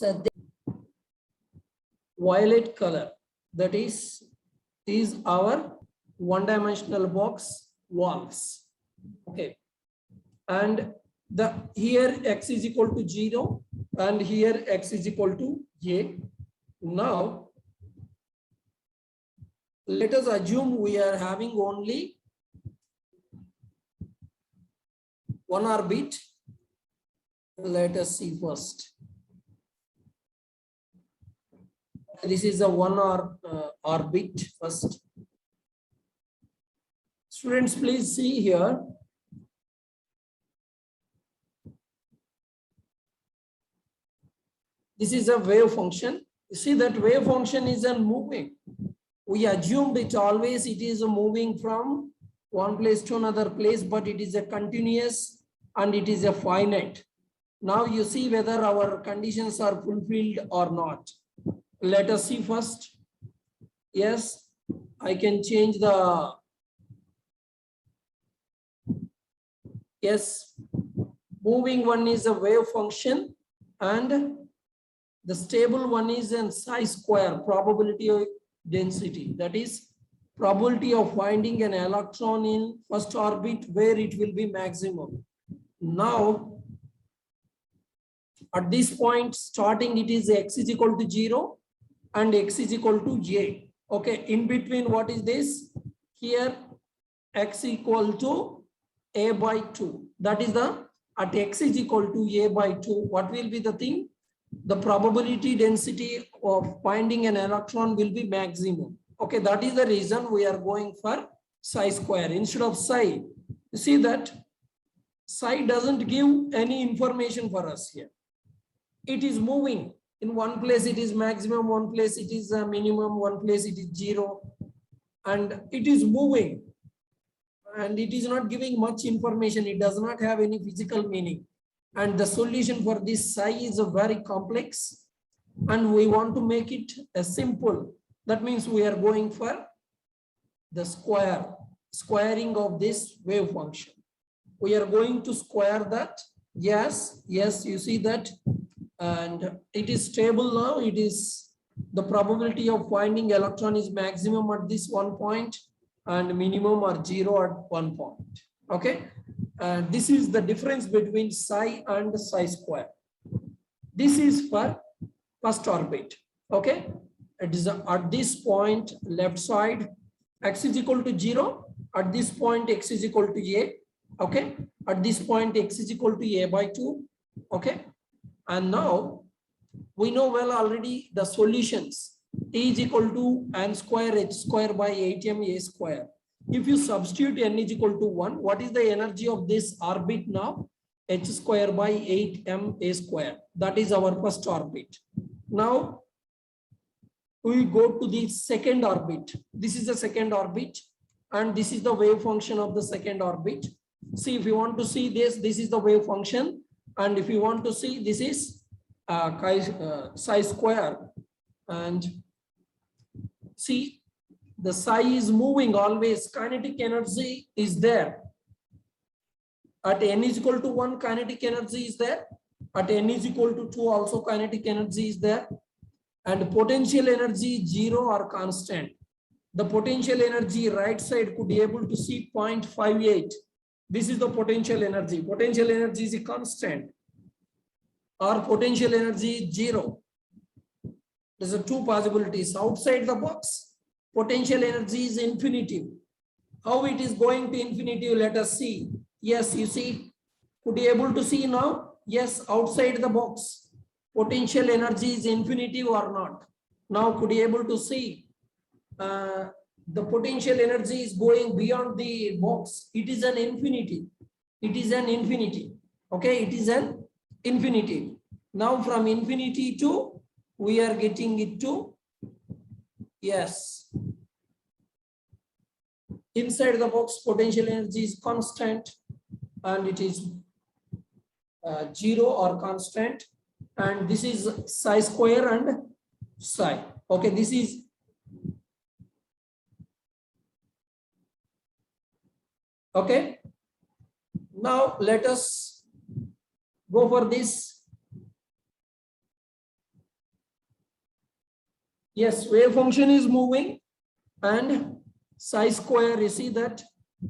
So violet color, that is our one-dimensional box walls. Okay, and the here x is equal to 0 and here x is equal to a. Now let us assume we are having only one orbit. Let us see first. This is a one orbit first. Students, please see here. This is a wave function. You see that wave function isn't moving. We assumed it is moving from one place to another place, but it is a continuous and it is a finite. Now you see whether our conditions are fulfilled or not. Let us see first. Yes, I can change the, yes, moving one is a wave function and the stable one is in psi square, probability of density. That is probability of finding an electron in first orbit where it will be maximum. Now at this point starting it is x is equal to 0 and x is equal to a. Okay, in between what is this? Here x equal to a by 2. That is the, at x is equal to a by 2, what will be the thing? The probability density of finding an electron will be maximum. Okay, that is the reason we are going for psi square instead of psi. You see that psi doesn't give any information for us here. It is moving. In one place it is maximum, one place it is a minimum, one place it is 0, and it is moving. And it is not giving much information. It does not have any physical meaning. And the solution for this psi is a very complex, and we want to make it a simple. That means we are going for the squaring of this wave function. We are going to square that. Yes, you see that, and it is stable now. It is the probability of finding electron is maximum at this one point and minimum or 0 at one point. Okay. This is the difference between psi and psi square. This is for first orbit. Okay, it is at this point left side x is equal to 0. At this point x is equal to a. Okay, at this point x is equal to a by 2. Okay, and now we know well already the solutions. T is equal to n square h square by 8m a square. If you substitute n is equal to 1, what is the energy of this orbit now? H square by 8m a square. That is our first orbit. Now we go to the second orbit. This is the second orbit, and this is the wave function of the second orbit. See, if you want to see this, this is the wave function, and if you want to see, this is psi square, and see, the psi is moving always. Kinetic energy is there. At n is equal to 1, kinetic energy is there. At n is equal to 2, also kinetic energy is there. And potential energy 0 or constant. The potential energy right side could be able to see 0.58. This is the potential energy. Potential energy is a constant, or potential energy is 0. There's two possibilities. Outside the box, potential energy is infinitive. How it is going to infinitive? Let us see. Yes, you see, could you able to see now? Yes, outside the box, potential energy is infinitive or not? Now, could you able to see the potential energy is going beyond the box? It is an infinity. It is an infinity. Okay, it is an infinity. Now, from infinity to, we are getting it to, yes, inside the box potential energy is constant, and it is 0 or constant, and this is psi square and psi. Okay, this is okay. Now let us go for this. Yes, wave function is moving and psi square, you see that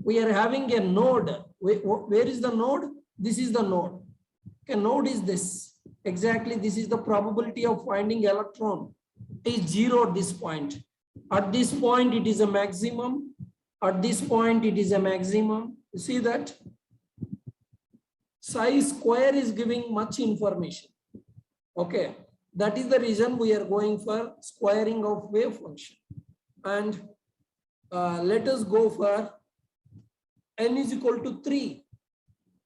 we are having a node. Where is the node? This is the node. A node is this. Exactly, this is the probability of finding electron is 0 at this point. At this point, it is a maximum. At this point, it is a maximum. You see that? Psi square is giving much information. Okay, that is the reason we are going for squaring of wave function. And let us go for n is equal to 3.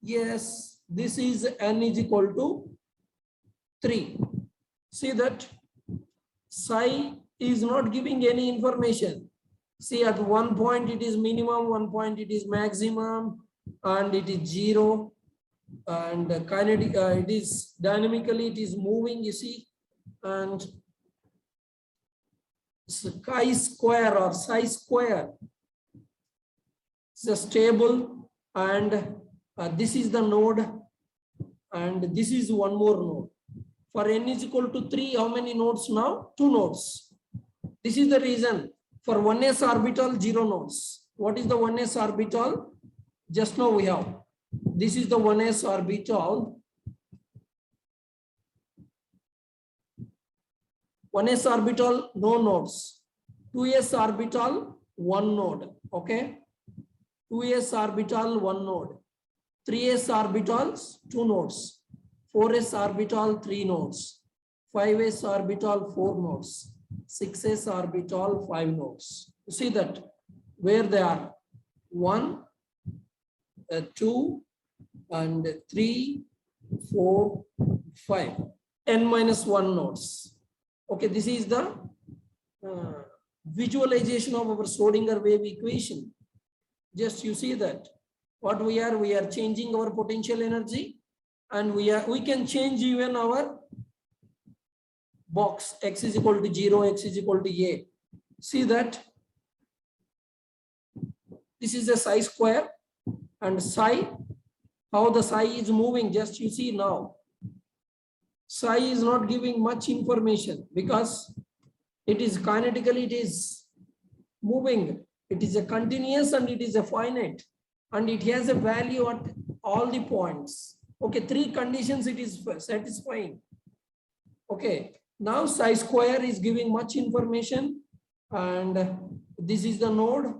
Yes, this is n is equal to 3. See that psi is not giving any information. See, at one point it is minimum, one point it is maximum, and it is 0. And kinetic, it is dynamically, it is moving, you see. And chi square or psi square is a stable, and this is the node, and this is one more node. For n is equal to 3, how many nodes now? 2 nodes. This is the reason for 1s orbital, 0 nodes. What is the 1s orbital? Just now we have. This is the 1s orbital. 1s orbital, no nodes. 2s orbital, 1 node. Okay. 2s orbital, 1 node. 3s orbitals, 2 nodes. 4s orbital, 3 nodes. 5s orbital, 4 nodes. 6s orbital, 5 nodes. You see that where they are 1, 2, and 3, 4, 5. n minus 1 nodes. Okay, this is the visualization of our Schrodinger wave equation. Just you see that what we are changing our potential energy, and we can change even our box. X is equal to 0, x is equal to a. See that this is a psi square, and psi, how the psi is moving, just you see now. Psi is not giving much information because it is kinetically, it is moving. It is a continuous and it is a finite, and it has a value at all the points. Okay, 3 conditions it is satisfying. Okay, now psi square is giving much information, and this is the node.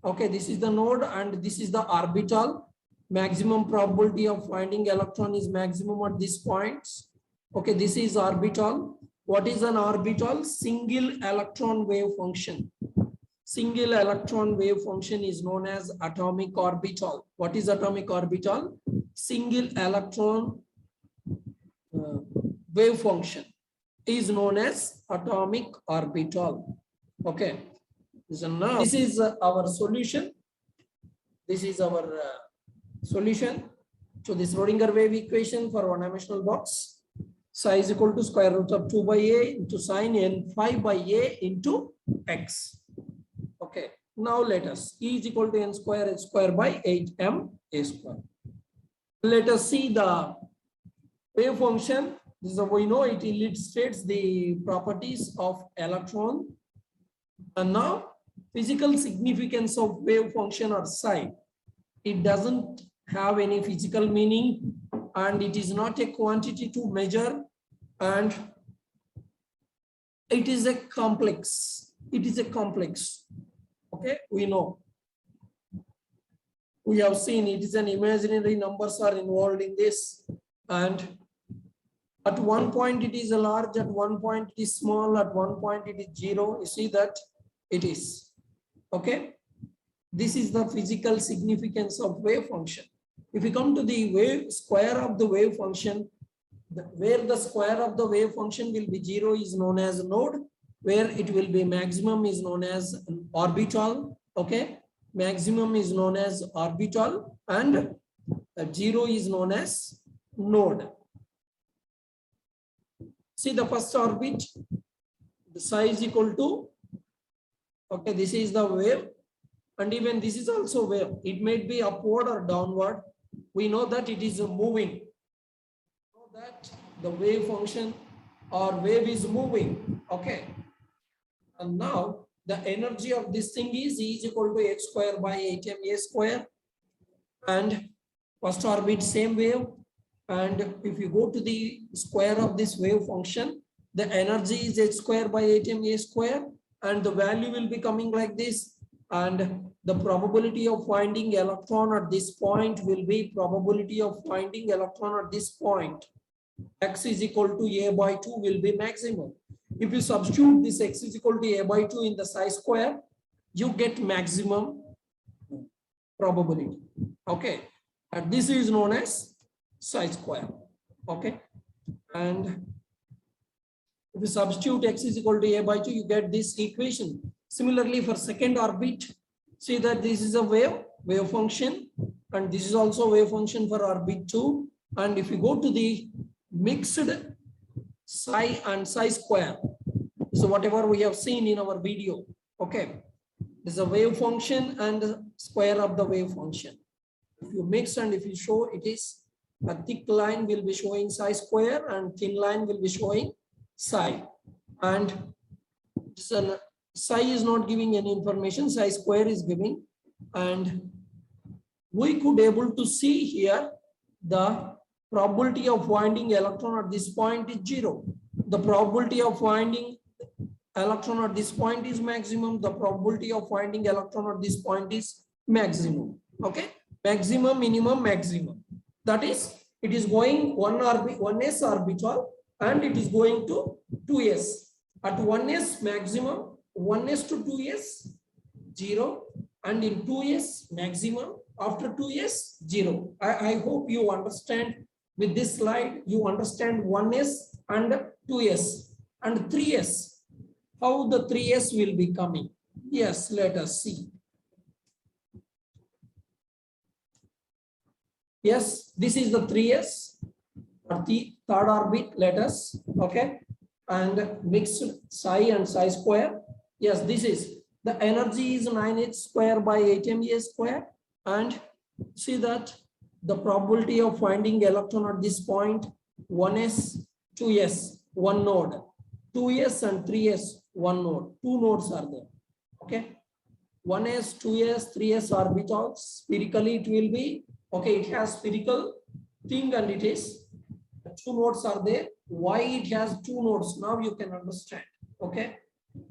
Okay, this is the node, and this is the orbital. Maximum probability of finding electron is maximum at these points. Okay, this is orbital. What is an orbital? Single electron wave function. Single electron wave function is known as atomic orbital. What is atomic orbital? Single electron wave function is known as atomic orbital. Okay, so now this is our solution. This is our solution to this Schrodinger wave equation for one-dimensional box. Psi is equal to square root of 2 by a into sine n phi by a into x. Okay, now let us, E is equal to n square h square by 8m a square. Let us see the wave function. This is we know it illustrates the properties of electron. And now physical significance of wave function or psi. It doesn't have any physical meaning, and it is not a quantity to measure, and it is a complex. It is a complex. Okay, we know. We have seen it is an imaginary numbers are involved in this, and at one point it is a large, at one point it is small, at one point it is 0. You see that it is. Okay, this is the physical significance of wave function. If we come to the wave square of the wave function, where the square of the wave function will be 0 is known as node, where it will be maximum is known as orbital. Okay, maximum is known as orbital, and 0 is known as node. See the first orbit, the psi is equal to, okay, this is the wave, and even this is also wave. It may be upward or downward. We know that it is moving. Know that the wave function or wave is moving. Okay, And now the energy of this thing is E is equal to h square by 8ma square. And first orbit same wave. And if you go to the square of this wave function, the energy is h square by 8ma square. And the value will be coming like this. And the probability of finding electron at this point will be probability of finding electron at this point. X is equal to a by 2 will be maximum. If you substitute this x is equal to a by 2 in the psi square, you get maximum probability. Okay, and this is known as psi square. Okay, and if you substitute x is equal to a by 2, you get this equation. Similarly, for second orbit, see that this is a wave function, and this is also wave function for orbit 2. And if you go to the mixed psi and psi square, so whatever we have seen in our video, okay, there's a wave function and the square of the wave function. If you mix and if you show, it is a thick line will be showing psi square and thin line will be showing psi. And so psi is not giving any information, psi square is giving. And we could able to see here the probability of finding electron at this point is 0. The probability of finding electron at this point is maximum. The probability of finding electron at this point is maximum. Okay, maximum, minimum, maximum. That is, it is going 1s orbital and it is going to 2s. At 1s maximum, 1s to 2s 0, and in 2s maximum, after 2s 0. I hope you understand. With this slide, you understand 1s and 2s and 3s. How the 3s will be coming? Yes, let us see. Yes, this is the 3s or the third orbit. Let us, okay, and mixed psi and psi square. Yes, this is the energy is 9h square by 8ma square. And see that the probability of finding electron at this point, 1s, 2s, one node, 2s and 3s, one node, two nodes are there. Okay, 1s, 2s, 3s orbitals, spherically it will be, okay, it has spherical thing and it is, two nodes are there. Why it has two nodes? Now you can understand. Okay,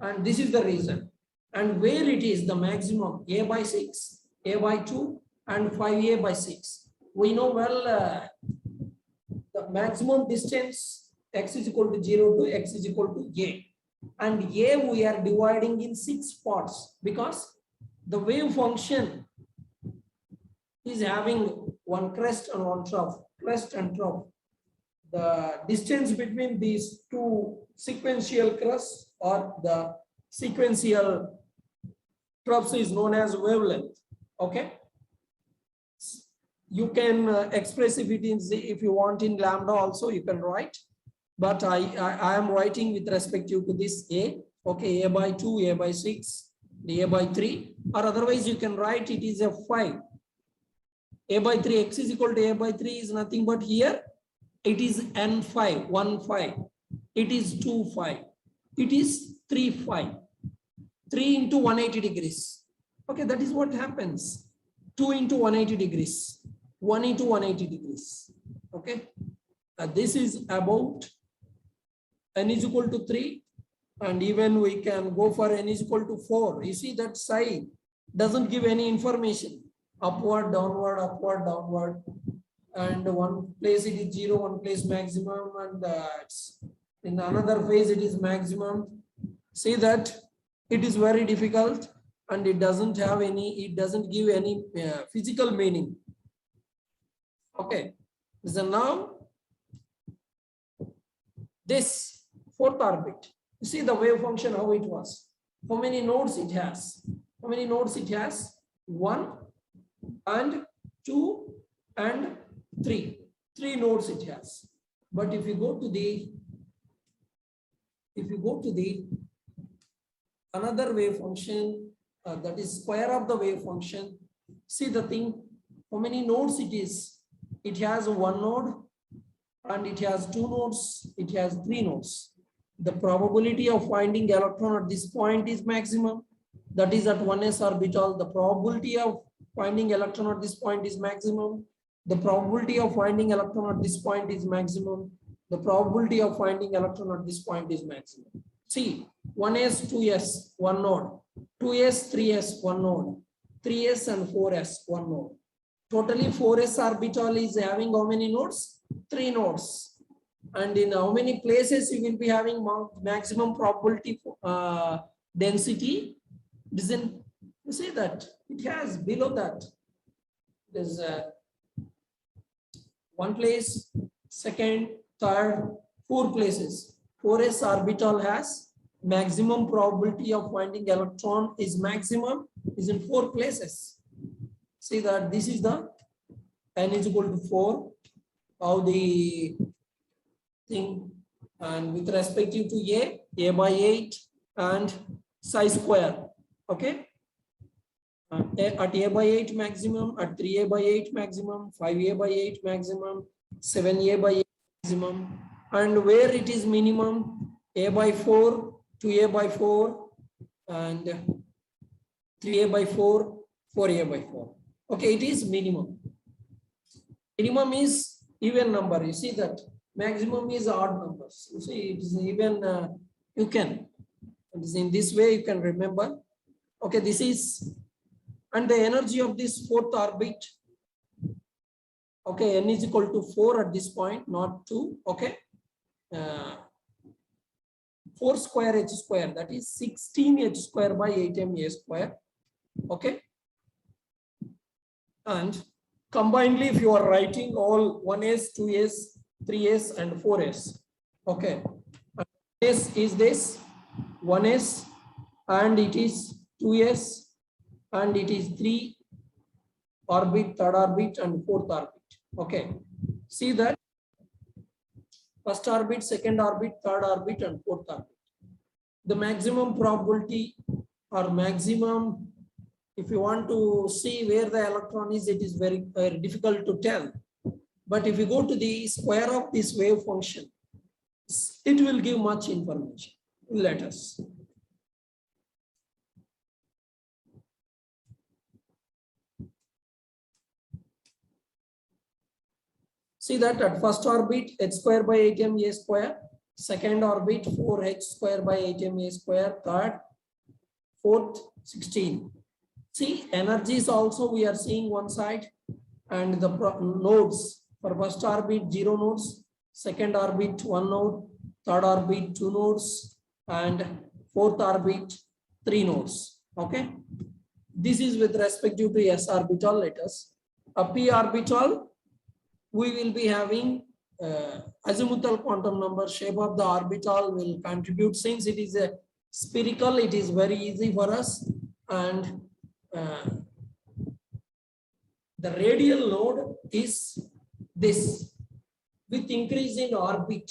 and this is the reason. And where it is the maximum, a by 6, a by 2 and 5a by 6. We know well the maximum distance x is equal to 0 to x is equal to a. And a we are dividing in 6 parts because the wave function is having one crest and one trough, crest and trough. The distance between these two sequential crests or the sequential troughs is known as wavelength. Okay, you can express if it is, if you want, in lambda also you can write, but I am writing with respect to this a. Okay, a by 2, a by 6, a by 3, or otherwise you can write it is a 5. A by 3, x is equal to a by 3 is nothing but here it is n5, 1 5, it is 2 5, it is 3 5, 3 into 180 degrees. Okay, that is what happens. 2 into 180 degrees, 1 into 180 degrees. Okay, this is about n is equal to 3, and even we can go for n is equal to 4. You see that psi doesn't give any information. Upward, downward, upward, downward, and one place it is 0, one place maximum, and in another phase it is maximum. See that it is very difficult and it doesn't have any, it doesn't give any physical meaning. Okay, so now this fourth orbit, you see the wave function how it was. How many nodes it has? How many nodes it has? 1 and 2 and 3. 3 nodes it has. But if you go to the another wave function, that is square of the wave function, see the thing, how many nodes it is? It has 1 node and it has 2 nodes, it has 3 nodes. the probability of finding electron at this point is maximum. That is at 1s orbital. The probability of finding electron at this point is maximum. The probability of finding electron at this point is maximum. The probability of finding electron at this point is maximum. See, 1s, 2s, one node, 2s, 3s, one node, 3s and 4s, one node. Totally 4s orbital is having how many nodes? 3 nodes. And in how many places you will be having maximum probability density? Doesn't you see that it has below that there's one place, second, third, 4 places. 4s orbital has maximum probability of finding electron is maximum is in 4 places. See that this is the n is equal to 4. How the thing, and with respect to a by 8 and psi square. Okay, at a by 8 maximum, at 3a by 8 maximum, 5a by 8 maximum, 7a by 8 maximum, and where it is minimum, a by 4, 2a by 4, and 3a by 4, 4a by 4. Okay, it is minimum. Minimum is even number. You see that maximum is odd numbers. You see, it is even you can. It is in this way you can remember. Okay, this is, and the energy of this 4th orbit. Okay, n is equal to 4 at this point, not 2. Okay, 4 square h square, that is 16 h square by 8m a square. Okay, and combinedly, if you are writing all 1s, 2s, 3s, and 4s. Okay, s is this 1s, and it is 2s, and it is 3 orbit, 3rd orbit, and 4th orbit. Okay, see that 1st orbit, 2nd orbit, 3rd orbit, and 4th orbit. The maximum probability or maximum, if you want to see where the electron is, it is very difficult to tell. But if you go to the square of this wave function, it will give much information. Let us. See that at 1st orbit, h square by 8m a square, 2nd orbit, 4h square by 8m a square, 3rd, 4th, 16. See, energies also we are seeing one side, and the nodes for 1st orbit 0 nodes, 2nd orbit 1 node, 3rd orbit 2 nodes, and 4th orbit 3 nodes. Okay, this is with respect to s orbital. Let us a p orbital. We will be having azimuthal quantum number. Shape of the orbital will contribute. Since it is a spherical, it is very easy for us, and the radial node is this. With increase in orbit,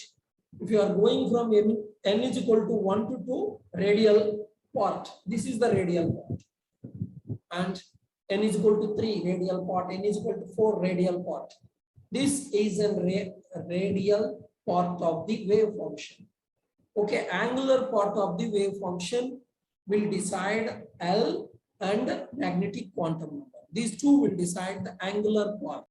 if you are going from n is equal to 1 to 2, radial part, this is the radial part, and n is equal to 3, radial part, n is equal to 4, radial part. This is a radial part of the wave function. Okay, angular part of the wave function will decide L and magnetic quantum number. These two will decide the angular part.